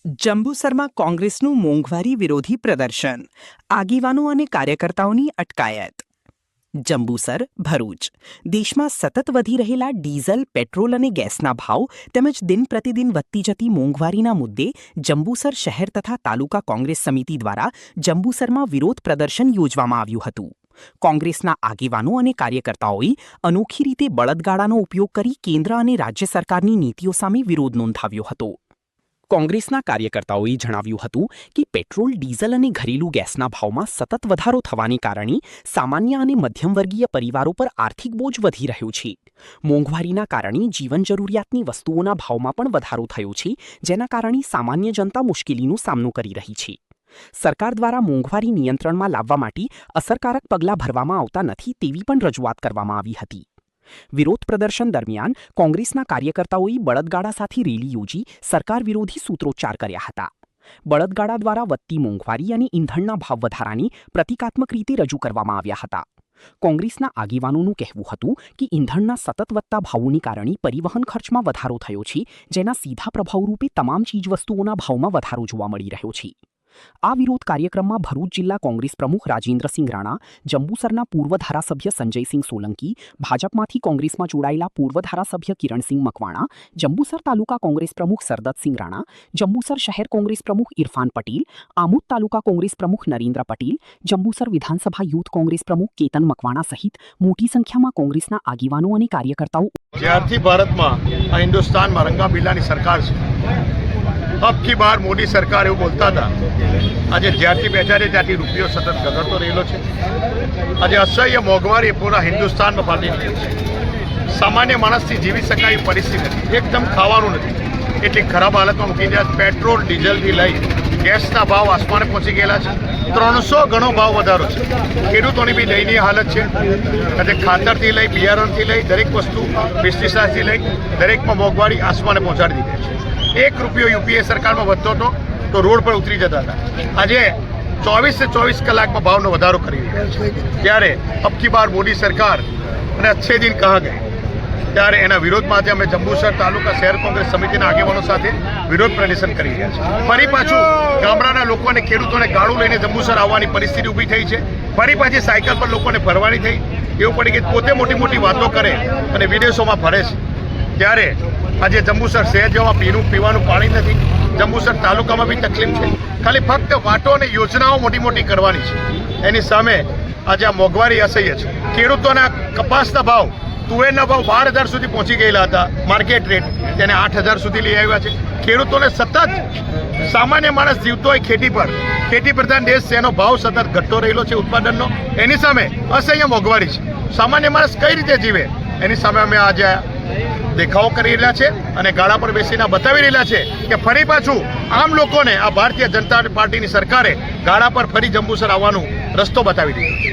જંબુસરમાં કોંગ્રેસનું મોંઘવારી વિરોધી પ્રદર્શન, આગેવાનો અને કાર્યકર્તાઓની અટકાયત. જંબુસર, ભરૂચ. દેશમાં સતત વધી રહેલા ડીઝલ, પેટ્રોલ અને ગેસના ભાવ તેમજ દિન પ્રતિદિન વધતી જતી મોંઘવારીના મુદ્દે જંબુસર શહેર તથા તાલુકા કોંગ્રેસ સમિતિ દ્વારા જંબુસરમાં વિરોધ પ્રદર્શન યોજવામાં આવ્યું હતું. કોંગ્રેસના આગેવાનો અને કાર્યકર્તાઓએ અનોખી રીતે બળદગાડાનો ઉપયોગ કરી કેન્દ્ર અને રાજ્ય સરકારની નીતિઓ સામે વિરોધ નોંધાવ્યો હતો. કોંગ્રેસના કાર્યકર્તાઓએ જણાવ્યું હતું કે પેટ્રોલ, ડીઝલ અને ઘરેલું ગેસના ભાવમાં સતત વધારો થવાને કારણે સામાન્ય અને મધ્યમવર્ગીય પરિવારો પર આર્થિક બોજ વધી રહ્યો છે. મોંઘવારીના કારણે જીવન જરૂરિયાતની વસ્તુઓના ભાવમાં પણ વધારો થયો છે, જેના કારણે સામાન્ય જનતા મુશ્કેલીનો સામનો કરી રહી છે. સરકાર દ્વારા મોંઘવારી નિયંત્રણમાં લાવવા માટે અસરકારક પગલાં ભરવામાં આવતા નથી તેવી પણ રજૂઆત કરવામાં આવી હતી. વિરોધ પ્રદર્શન દરમિયાન કોંગ્રેસના કાર્યકર્તાઓએ બળદગાડા સાથે રેલી યોજી સરકાર વિરોધી સૂત્રોચ્ચાર કર્યા હતા. બળદગાડા દ્વારા વધતી મોંઘવારી અને ઈંધણના ભાવ વધારાને પ્રતિકાત્મક રીતે રજૂ કરવામાં આવ્યા હતા. કોંગ્રેસના આગેવાનોનું કહેવું હતું કે ઈંધણના સતત વધતા ભાવોને કારણે પરિવહન ખર્ચમાં વધારો થયો છે, જેના સીધા પ્રભાવરૂપે તમામ ચીજવસ્તુઓના ભાવમાં વધારો જોવા મળી રહ્યો છે. આ વિરોધ કાર્યક્રમમાં ભરૂચ જિલ્લા કોંગ્રેસ પ્રમુખ રાજેન્દ્રસિંહ રાણા, જંબુસરના પૂર્વ ધારાસભ્ય સંજયસિંહ સોલંકી, ભાજપમાંથી કોંગ્રેસમાં જોડાયેલા પૂર્વ ધારાસભ્ય કિરણસિંહ મકવાણા, જંબુસર તાલુકા કોંગ્રેસ પ્રમુખ સરદતસિંહ રાણા, જંબુસર શહેર કોંગ્રેસ પ્રમુખ ઇરફાન પટેલ, આમોદ તાલુકા કોંગ્રેસ પ્રમુખ નરેન્દ્ર પટેલ, જંબુસર વિધાનસભા યુથ કોંગ્રેસ પ્રમુખ કેતન મકવાણા સહિત મોટી સંખ્યામાં કોંગ્રેસના આગેવાનો અને કાર્યકર્તાઓ. જ્યારથી ભારતમાં આ હિન્દુસ્તાનમાં રંગા બિરલાની સરકાર છે, અબ કી બાર મોદી સરકાર એવું બોલતા હતા. આજે જ્યારથી બેઠા છે ત્યાંથી રૂપિયો સતત ગગડતો રહેલો છે. આજે અસહ્ય મોંઘવારી પૂરા હિન્દુસ્તાનમાં ફાટી નીકળી છે. સામાન્ય માણસથી જીવી શકાય એવી પરિસ્થિતિ નથી. એકદમ ખાવાનું નથી, એટલી ખરાબ હાલતમાં મૂકી ગયા. પેટ્રોલ, ડીઝલથી લઈ ગેસના ભાવ આસમાને પહોંચી ગયેલા છે. 300 ગણો ભાવ વધારો છે. ખેડૂતોની બી દયનીય હાલત છે. આજે ખાતરથી લઈ, બિયારણથી લઈ, દરેક વસ્તુ, પેસ્ટિસાઇડથી લઈ દરેકમાં મોંઘવારી આસમાને પહોંચાડી દીધી છે. 1 રૂપિયો યુપીએ સરકારમાં વધતો હતો તો રોડ પર ઉતરી જતા હતા. આજે 24 કલાકમાં ભાવનો વધારો કરી રહ્યા છે. ત્યારે અબકી બાર મોદી સરકાર અને અચ્છે દિન કહા ગયે, ત્યારે એના વિરોધમાં અમે જંબુસર તાલુકા શહેર કોંગ્રેસ સમિતિના આગેવાનો સાથે વિરોધ પ્રદર્શન કરી રહ્યા છે. ફરી પાછું ગામડાના લોકોને, ખેડૂતોને ગાડું લઈને જંબુસર આવવાની પરિસ્થિતિ ઊભી થઈ છે. ફરી પાછી સાયકલ પર લોકોને ફરવાની થઈ. એવું પડી કે પોતે મોટી મોટી વાતો કરે અને વિદેશોમાં ફરે છે. ત્યારે આજે જંબુસર શહેર જેમાં પીવાનું પાણી નથી. જંબુસર તાલુકામાં બી તકલીફ છે. ખાલી ફક્ત વાતો અને યોજનાઓ મોટી મોટી કરવાની છે. એની સામે આજે આ મોંઘવારી અસહ્ય છે. ખેડૂતોના કપાસના ભાવ, તુવેરના ભાવ 12,000 સુધી પહોંચી ગયેલા હતા માર્કેટ રેટ, તેને 8,000 સુધી લઈ આવ્યા છે. ખેડૂતોને સતત, સામાન્ય માણસ જીવતો હોય ખેતી પર, ખેતી પ્રધાન દેશ છે, એનો ભાવ સતત ઘટતો રહેલો છે ઉત્પાદનનો. એની સામે અસહ્ય મોંઘવારી છે. સામાન્ય માણસ કઈ રીતે જીવે એની સામે અમે આજે દેખાવો કરી રહ્યા છે અને ગાળા પર બેસીને બતાવી રહ્યા છે કે ફરી પાછું આમ લોકોને આ ભારતીય જનતા પાર્ટીની સરકારે ગાળા પર ફરી જંબુસર આવવાનો રસ્તો બતાવી દીધો છે.